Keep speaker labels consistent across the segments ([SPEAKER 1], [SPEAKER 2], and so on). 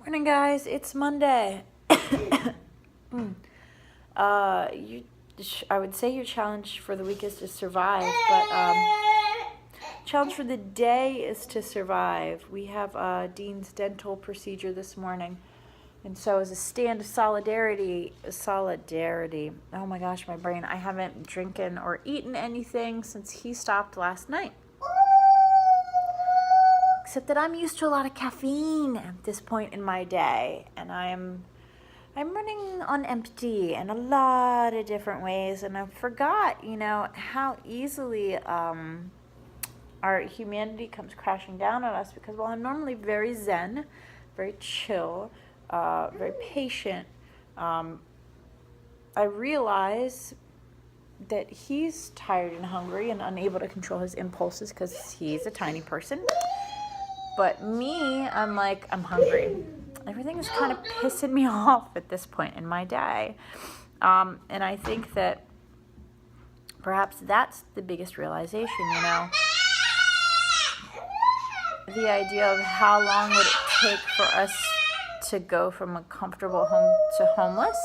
[SPEAKER 1] Morning, guys. It's Monday. I would say your challenge for the week is to survive, but challenge for the day is to survive. We have Dean's dental procedure this morning, and so as a stand of solidarity. Oh my gosh, my brain! I haven't drinking or eaten anything since he stopped last night. Except that I'm used to a lot of caffeine at this point in my day, and I'm running on empty in a lot of different ways, and I forgot, how easily our humanity comes crashing down on us, because while I'm normally very zen, very chill, very patient, I realize that he's tired and hungry and unable to control his impulses because he's a tiny person. But me, I'm hungry. Everything is kind of pissing me off at this point in my day. And I think that perhaps that's the biggest realization, The idea of how long would it take for us to go from a comfortable home to homeless?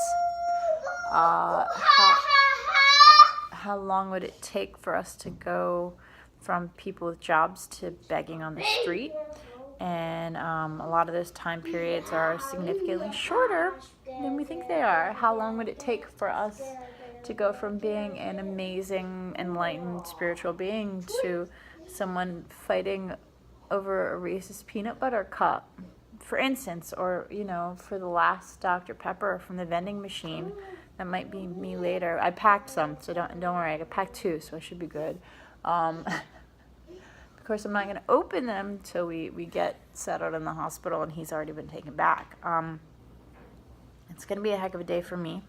[SPEAKER 1] How long would it take for us to go from people with jobs to begging on the street? And a lot of those time periods are significantly shorter than we think they are. How long would it take for us to go from being an amazing, enlightened spiritual being to someone fighting over a Reese's peanut butter cup, for instance, or, for the last Dr. Pepper from the vending machine? That might be me later. I packed some, so don't worry. I packed 2, so I should be good. Of course, I'm not going to open them until we get settled in the hospital and he's already been taken back. It's going to be a heck of a day for me.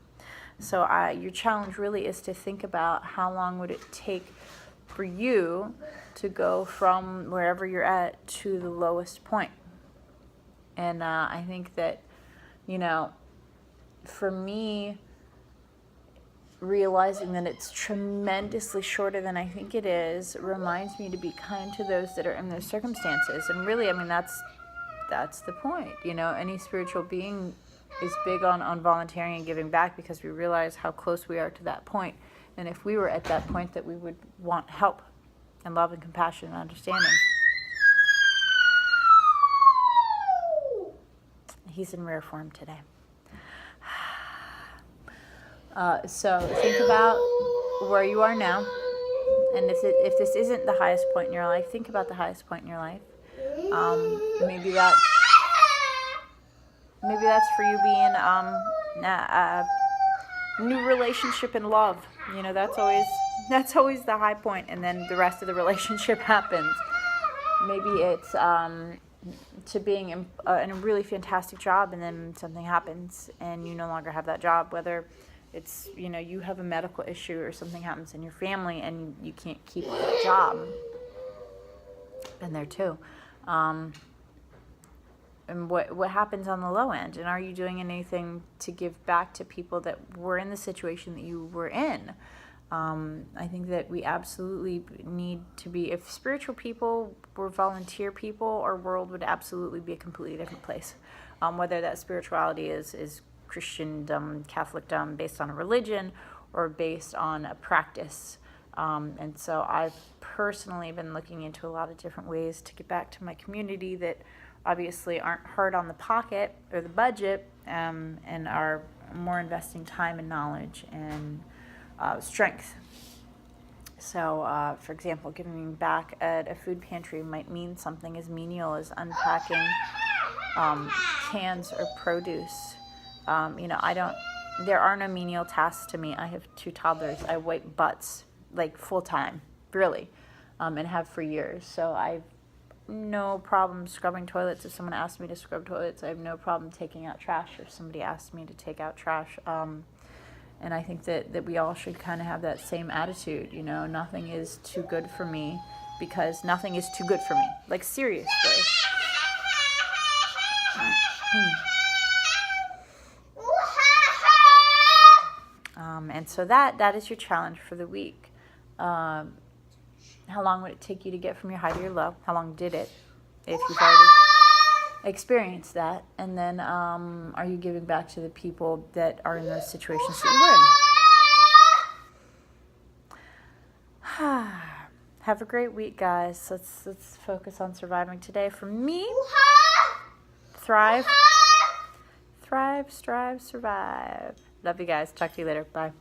[SPEAKER 1] So your challenge really is to think about how long would it take for you to go from wherever you're at to the lowest point. And I think that, for me, realizing that it's tremendously shorter than I think it is reminds me to be kind to those that are in those circumstances. And really, that's the point. Any spiritual being is big on volunteering and giving back, because we realize how close we are to that point. And if we were at that point, that we would want help and love and compassion and understanding. He's in rare form today. So think about where you are now, and if this isn't the highest point in your life, think about the highest point in your life. Maybe that's for you being a new relationship in love. That's always the high point, and then the rest of the relationship happens. Maybe it's to being in a really fantastic job, and then something happens and you no longer have that job, whether it's, you have a medical issue or something happens in your family and you can't keep that job. Been there too. And what happens on the low end? And are you doing anything to give back to people that were in the situation that you were in? I think that we absolutely need to be, if spiritual people were volunteer people, our world would absolutely be a completely different place. Whether that spirituality is Christendom, Catholicdom, based on a religion, or based on a practice. And so I've personally been looking into a lot of different ways to get back to my community that obviously aren't hard on the pocket or the budget, and are more investing time and knowledge and strength. So, for example, giving back at a food pantry might mean something as menial as unpacking cans or produce. There are no menial tasks to me. I have 2 toddlers. I wipe butts, full time, really, and have for years. So I've no problem scrubbing toilets if someone asks me to scrub toilets. I have no problem taking out trash if somebody asks me to take out trash. And I think that we all should kind of have that same attitude. Nothing is too good for me, because nothing is too good for me. Seriously. And so that is your challenge for the week. How long would it take you to get from your high to your low? How long did it? If you've already experienced that? And then are you giving back to the people that are in those situations that you were in? Have a great week, guys. Let's focus on surviving today. For me, thrive, strive, survive. Love you guys. Talk to you later. Bye.